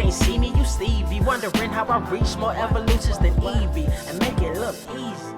ain't see me, you Stevie. Wondering how I reach more evolutions than Evie and make it look easy.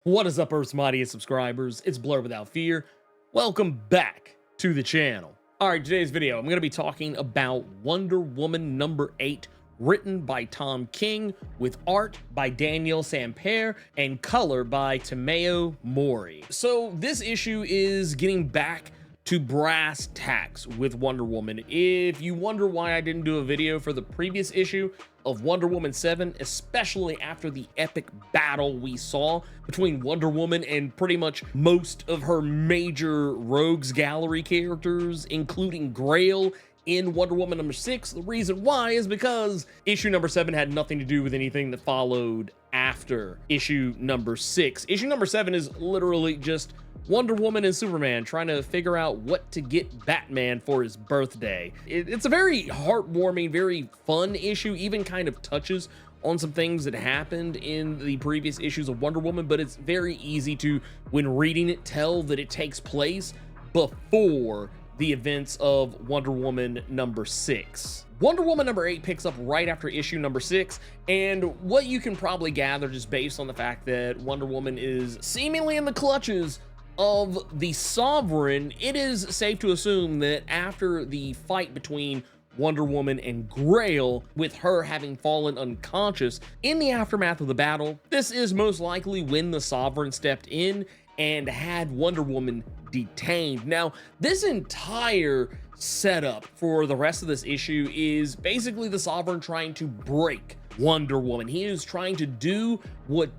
What is up, Earth's mightiest subscribers? It's Blur Without Fear. Welcome back to the channel. Alright, today's video, I'm going to be talking about Wonder Woman #8, written by Tom King, with art by Daniel Sampere, and color by Tomeo Mori. So this issue is getting back to brass tacks with Wonder Woman. If you wonder why I didn't do a video for the previous issue of Wonder Woman 7, especially after the epic battle we saw between Wonder Woman and pretty much most of her major Rogues Gallery characters, including Grail in Wonder Woman #6, the reason why is because issue #7 had nothing to do with anything that followed after issue #6. Issue #7 is literally just Wonder Woman and Superman trying to figure out what to get Batman for his birthday. It's a very heartwarming, very fun issue, even kind of touches on some things that happened in the previous issues of Wonder Woman, but it's very easy to, when reading it, tell that it takes place before the events of Wonder Woman #6. Wonder Woman #8 picks up right after issue #6, and what you can probably gather just based on the fact that Wonder Woman is seemingly in the clutches of the Sovereign, it is safe to assume that after the fight between Wonder Woman and Grail, with her having fallen unconscious in the aftermath of the battle, this is most likely when the Sovereign stepped in and had Wonder Woman detained. Now, this entire setup for the rest of this issue is basically the Sovereign trying to break Wonder Woman. He is trying to do what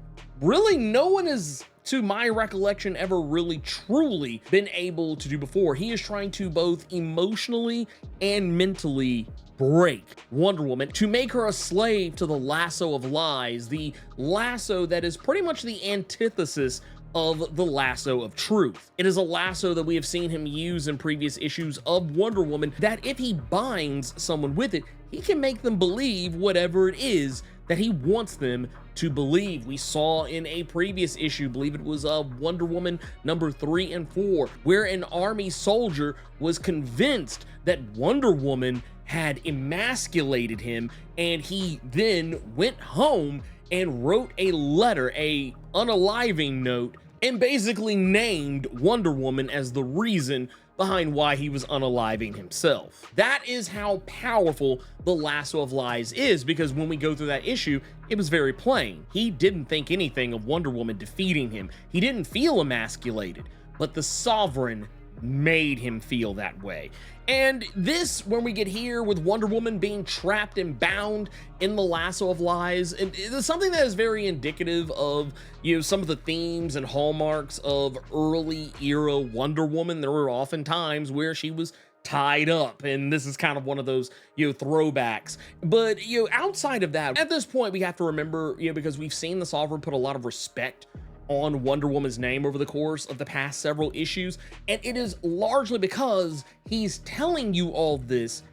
really no one is, to my recollection, ever really truly been able to do before. He is trying to both emotionally and mentally break Wonder Woman to make her a slave to the lasso of lies, the lasso that is pretty much the antithesis of the lasso of truth. It is a lasso that we have seen him use in previous issues of Wonder Woman, that if he binds someone with it, he can make them believe whatever it is that he wants them to believe. We saw in a previous issue, believe it was Wonder Woman #3 and 4, where an army soldier was convinced that Wonder Woman had emasculated him, and he then went home and wrote a letter, a unaliving note, and basically named Wonder Woman as the reason behind why he was unaliving himself. That is how powerful the lasso of lies is, because when we go through that issue, it was very plain. He didn't think anything of Wonder Woman defeating him. He didn't feel emasculated, but the Sovereign made him feel that way. And this, when we get here with Wonder Woman being trapped and bound in the lasso of lies, it is something that is very indicative of, you know, some of the themes and hallmarks of early era Wonder Woman. There were often times where she was tied up, and this is kind of one of those, you know, throwbacks. But, you know, outside of that, at this point, we have to remember, you know, because we've seen the Sovereign put a lot of respect on Wonder Woman's name over the course of the past several issues, and it is largely because he's telling you all this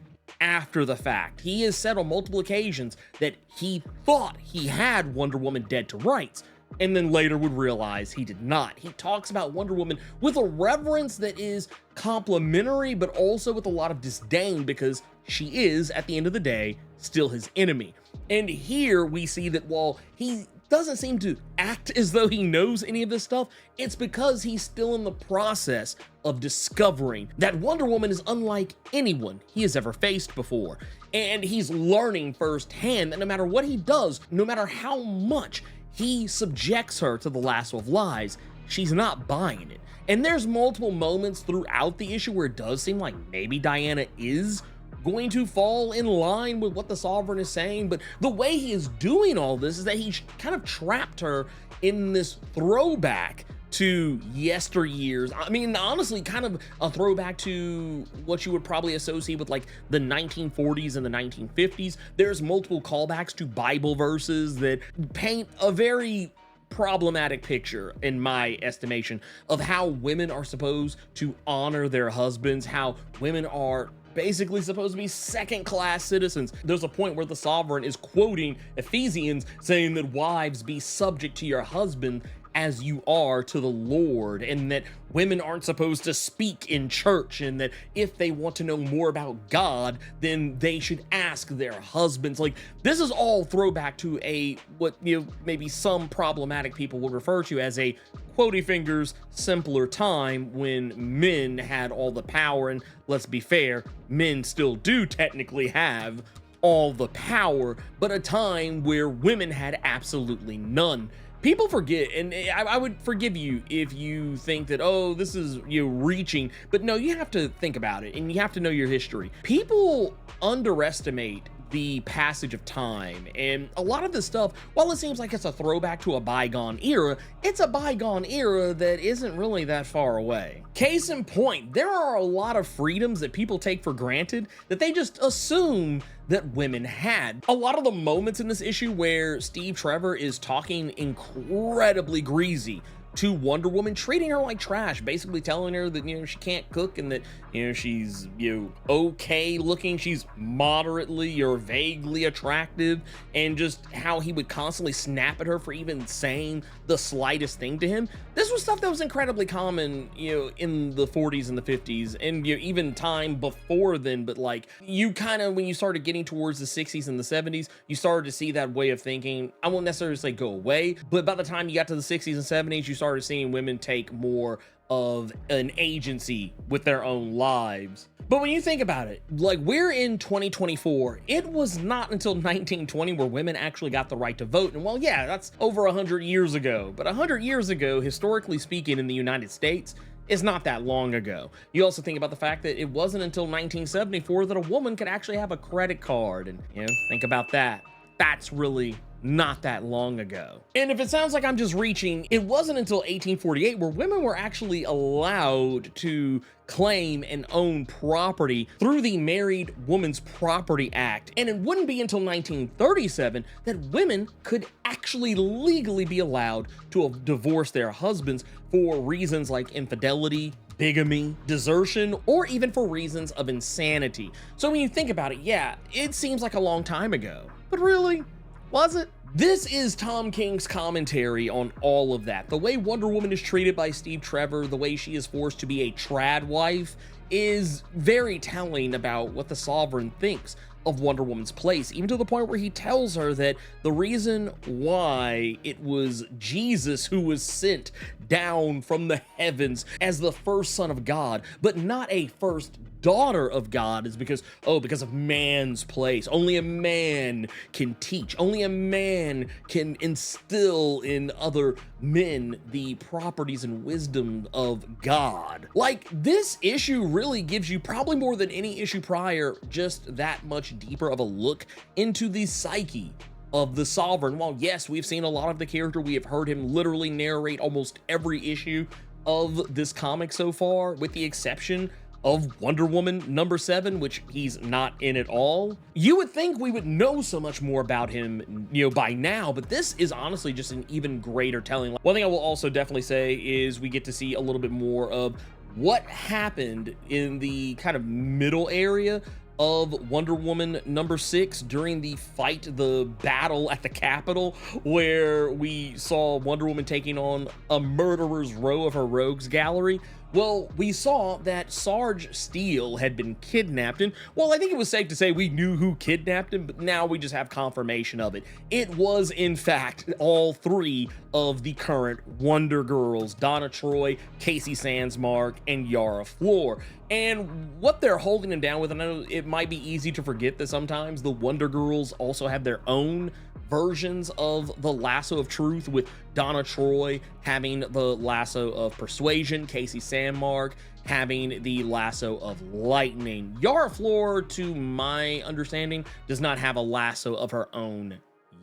after the fact. He has said on multiple occasions that he thought he had Wonder Woman dead to rights, and then later would realize he did not. He talks about Wonder Woman with a reverence that is complimentary, but also with a lot of disdain, because she is, at the end of the day, still his enemy. And here we see that while he doesn't seem to act as though he knows any of this stuff, it's because he's still in the process of discovering that Wonder Woman is unlike anyone he has ever faced before. And he's learning firsthand that no matter what he does, no matter how much he subjects her to the lasso of lies, she's not buying it. And there's multiple moments throughout the issue where it does seem like maybe Diana is going to fall in line with what the Sovereign is saying, but the way he is doing all this is that he's kind of trapped her in this throwback to yesteryears. I mean, honestly, kind of a throwback to what you would probably associate with like the 1940s and the 1950s. There's multiple callbacks to Bible verses that paint a very problematic picture, in my estimation, of how women are supposed to honor their husbands, how women are basically supposed to be second-class citizens. There's a point where the Sovereign is quoting Ephesians saying that wives be subject to your husband, as you are to the Lord, and that women aren't supposed to speak in church, and that if they want to know more about God, then they should ask their husbands. Like, this is all throwback to a, what, you know, maybe some problematic people will refer to as a quotey fingers simpler time, when men had all the power. And let's be fair, men still do technically have all the power, but a time where women had absolutely none. People forget, and I would forgive you if you think that, oh, this is, you know, reaching, but no, you have to think about it, and you have to know your history. People underestimate the passage of time, and a lot of this stuff, while it seems like it's a throwback to a bygone era, it's a bygone era that isn't really that far away. Case in point, there are a lot of freedoms that people take for granted that they just assume that women had. A lot of the moments in this issue where Steve Trevor is talking incredibly greasy to Wonder Woman, treating her like trash, basically telling her that, you know, she can't cook, and that, you know, she's, you know, okay looking, she's moderately or vaguely attractive, and just how he would constantly snap at her for even saying the slightest thing to him. This was stuff that was incredibly common, you know, in the 40s and the 50s, and, you know, even time before then. But like, you kind of, when you started getting towards the 60s and the 70s, you started to see that way of thinking, I won't necessarily say go away, but by the time you got to the 60s and 70s, you started seeing women take more of an agency with their own lives. But when you think about it, like, we're in 2024, it was not until 1920 where women actually got the right to vote. And well, yeah, that's over 100 years ago, but 100 years ago, historically speaking, in the United States, is not that long ago. You also think about the fact that it wasn't until 1974 that a woman could actually have a credit card, and, you know, think about that. That's really not that long ago. And if it sounds like I'm just reaching, it wasn't until 1848 where women were actually allowed to claim and own property through the Married Women's Property Act. And it wouldn't be until 1937 that women could actually legally be allowed to divorce their husbands for reasons like infidelity, bigamy, desertion, or even for reasons of insanity. So when you think about it, yeah, it seems like a long time ago, but really, was it? This is Tom King's commentary on all of that. The way Wonder Woman is treated by Steve Trevor, the way she is forced to be a trad wife, is very telling about what the Sovereign thinks of Wonder Woman's place, even to the point where he tells her that the reason why it was Jesus who was sent down from the heavens as the first son of God, but not a first daughter of God, is because, oh, because of man's place. Only a man can teach. Only a man can instill in other men the properties and wisdom of God. Like, this issue really gives you, probably more than any issue prior, just that much deeper of a look into the psyche of the Sovereign. While yes, we've seen a lot of the character, we have heard him literally narrate almost every issue of this comic so far, with the exception of Wonder Woman #7, which he's not in at all. You would think we would know so much more about him, you know, by now, but this is honestly just an even greater telling. One thing I will also definitely say is we get to see a little bit more of what happened in the kind of middle area of Wonder Woman #6 during the fight, the battle at the Capitol, where we saw Wonder Woman taking on a murderer's row of her rogues gallery. Well, we saw that Sarge Steele had been kidnapped, and well, I think it was safe to say we knew who kidnapped him, but now we just have confirmation of it. It was, in fact, all three of the current Wonder Girls: Donna Troy, Casey Sandsmark, and Yara Flor. And what they're holding him down with, and I know it might be easy to forget that sometimes the Wonder Girls also have their own versions of the lasso of truth, with Donna Troy having the lasso of persuasion, Casey Sandsmark having the lasso of lightning. Yara Flor, to my understanding, does not have a lasso of her own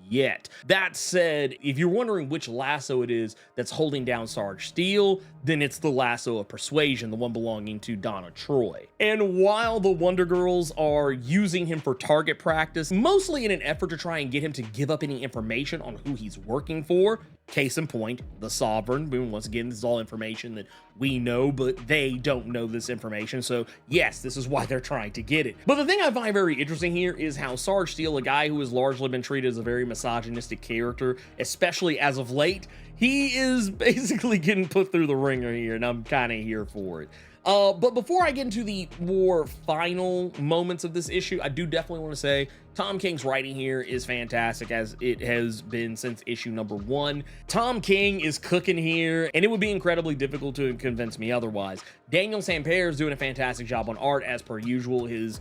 yet. That said, if you're wondering which lasso it is that's holding down Sarge Steele, then it's the lasso of persuasion, the one belonging to Donna Troy. And while the Wonder Girls are using him for target practice, mostly in an effort to try and get him to give up any information on who he's working for, case in point, the Sovereign. Once again, this is all information that we know, but they don't know this information. So yes, this is why they're trying to get it. But the thing I find very interesting here is how Sarge Steele, a guy who has largely been treated as a very misogynistic character, especially as of late, he is basically getting put through the ringer here, and I'm kind of here for it. But before I get into the more final moments of this issue, I do definitely want to say Tom King's writing here is fantastic, as it has been since issue number 1. Tom King is cooking here, and it would be incredibly difficult to convince me otherwise. Daniel Sampere is doing a fantastic job on art as per usual. His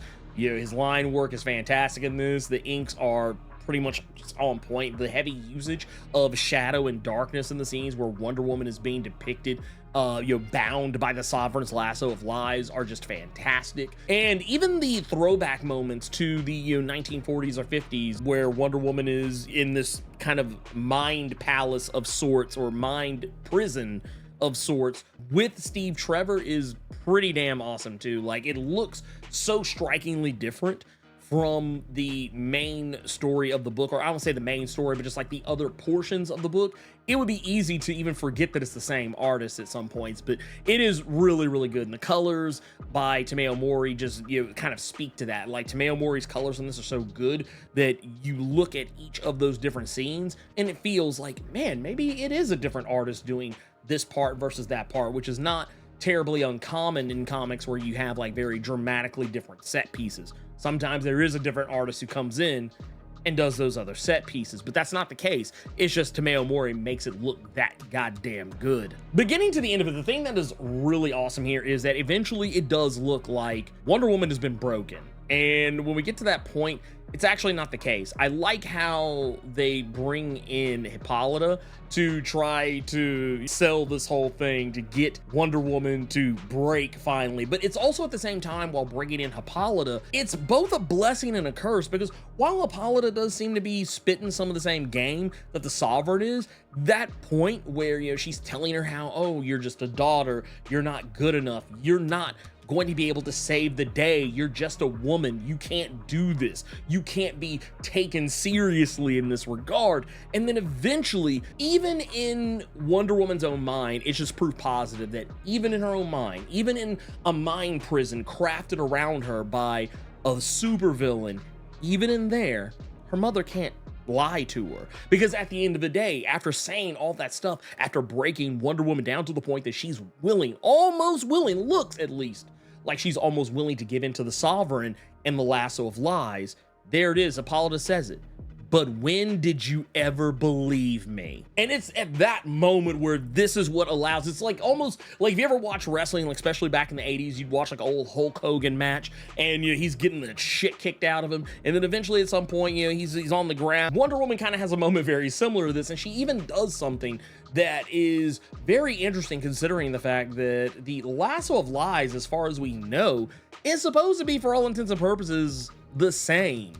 line work is fantastic in this. The inks are pretty much just on point. The heavy usage of shadow and darkness in the scenes where Wonder Woman is being depicted bound by the Sovereign's lasso of lies are just fantastic. And even the throwback moments to the 1940s or 50s where Wonder Woman is in this kind of mind palace of sorts, or mind prison of sorts, with Steve Trevor is pretty damn awesome too. Like, it looks so strikingly different from the main story of the book, or I won't say the main story, but just like the other portions of the book. It would be easy to even forget that it's the same artist at some points, but it is really, really good. And the colors by Tomeo Mori just, kind of speak to that. Like, Tomeo Mori's colors in this are so good that you look at each of those different scenes and it feels like, man, maybe it is a different artist doing this part versus that part, which is not terribly uncommon in comics where you have like very dramatically different set pieces. Sometimes there is a different artist who comes in and does those other set pieces, but that's not the case. It's just Tomeo Mori makes it look that goddamn good. Beginning to the end of it, the thing that is really awesome here is that eventually it does look like Wonder Woman has been broken. And when we get to that point, it's actually not the case. I like how they bring in Hippolyta to try to sell this whole thing to get Wonder Woman to break finally. But it's also at the same time, while bringing in Hippolyta, it's both a blessing and a curse, because while Hippolyta does seem to be spitting some of the same game that the Sovereign is, that point where, she's telling her how, oh, you're just a daughter, you're not good enough, you're not going to be able to save the day, you're just a woman, you can't do this, you can't be taken seriously in this regard. And then eventually, even in Wonder Woman's own mind, it's just proof positive that even in her own mind, even in a mind prison crafted around her by a supervillain, even in there, her mother can't lie to her. Because at the end of the day, after saying all that stuff, after breaking Wonder Woman down to the point that she's willing, almost willing, looks at least like she's almost willing to give in to the Sovereign and the lasso of lies, there it is, Hippolyta says it. But when did you ever believe me? And it's at that moment where this is what allows, it's like almost like, if you ever watch wrestling, like especially back in the 80s, you'd watch like an old Hulk Hogan match and he's getting the shit kicked out of him. And then eventually at some point, he's on the ground. Wonder Woman kind of has a moment very similar to this, and she even does something that is very interesting, considering the fact that the lasso of lies, as far as we know, is supposed to be, for all intents and purposes, the same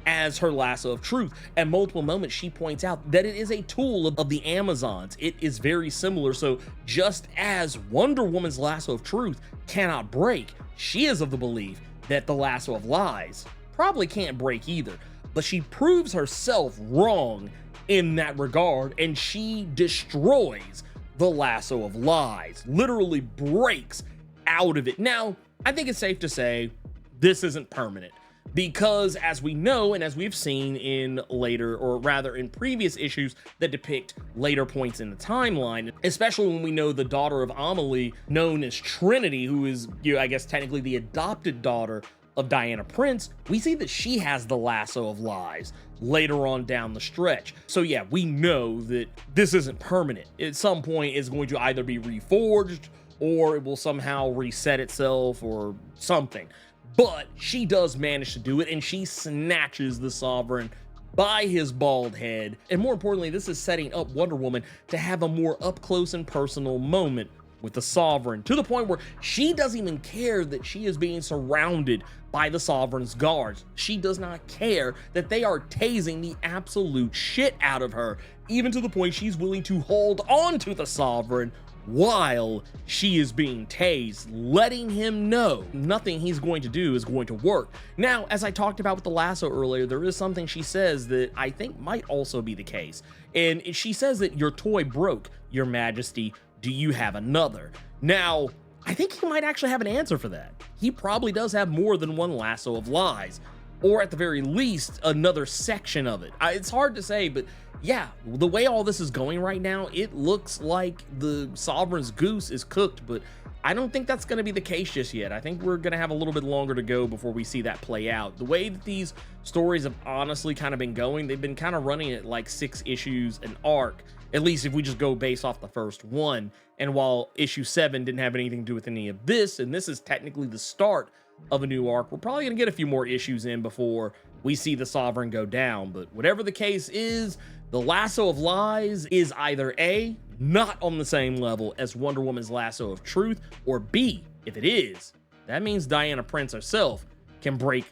as her lasso of truth. At multiple moments, she points out that it is a tool of the Amazons. It is very similar. So just as Wonder Woman's lasso of truth cannot break, she is of the belief that the lasso of lies probably can't break either. But she proves herself wrong in that regard, and she destroys the lasso of lies, literally breaks out of it. Now, I think it's safe to say this isn't permanent, because as we know, and as we've seen in later, or rather in previous issues that depict later points in the timeline, especially when we know the daughter of Amelie, known as Trinity, who is, I guess technically the adopted daughter of Diana Prince, we see that she has the lasso of lies later on down the stretch. So yeah, we know that this isn't permanent. At some point it's going to either be reforged, or it will somehow reset itself or something. But she does manage to do it, and she snatches the Sovereign by his bald head. And more importantly, this is setting up Wonder Woman to have a more up close and personal moment with the Sovereign, to the point where she doesn't even care that she is being surrounded by the Sovereign's guards. She does not care that they are tasing the absolute shit out of her, even to the point she's willing to hold on to the Sovereign while she is being tased, letting him know nothing he's going to do is going to work. Now, as I talked about with the lasso earlier, there is something she says that I think might also be the case. And she says that your toy broke, Your Majesty. Do you have another? Now, I think he might actually have an answer for that. He probably does have more than one lasso of lies. or at the very least, another section of it. It's hard to say, but yeah, the way all this is going right now, it looks like the Sovereign's goose is cooked, but I don't think that's going to be the case just yet. I think we're going to have a little bit longer to go before we see that play out. The way that these stories have honestly kind of been going, they've been kind of running it like 6 issues an arc, at least if we just go based off the first one. And while issue 7 didn't have anything to do with any of this, and this is technically the start of a new arc, we're probably going to get a few more issues in before we see the Sovereign go down. But whatever the case is, the Lasso of Lies is either A, not on the same level as Wonder Woman's Lasso of Truth, or B, if it is, that means Diana Prince herself can break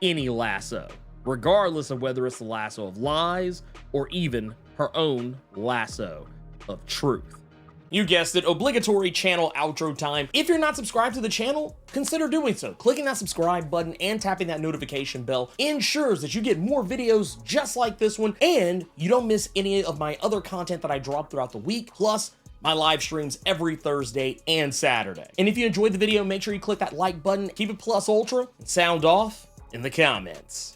any lasso, regardless of whether it's the Lasso of Lies or even her own Lasso of Truth. You guessed it, obligatory channel outro time. If you're not subscribed to the channel, consider doing so. Clicking that subscribe button and tapping that notification bell ensures that you get more videos just like this one, and you don't miss any of my other content that I drop throughout the week, plus my live streams every Thursday and Saturday. And if you enjoyed the video, make sure you click that like button, keep it plus ultra, and sound off in the comments.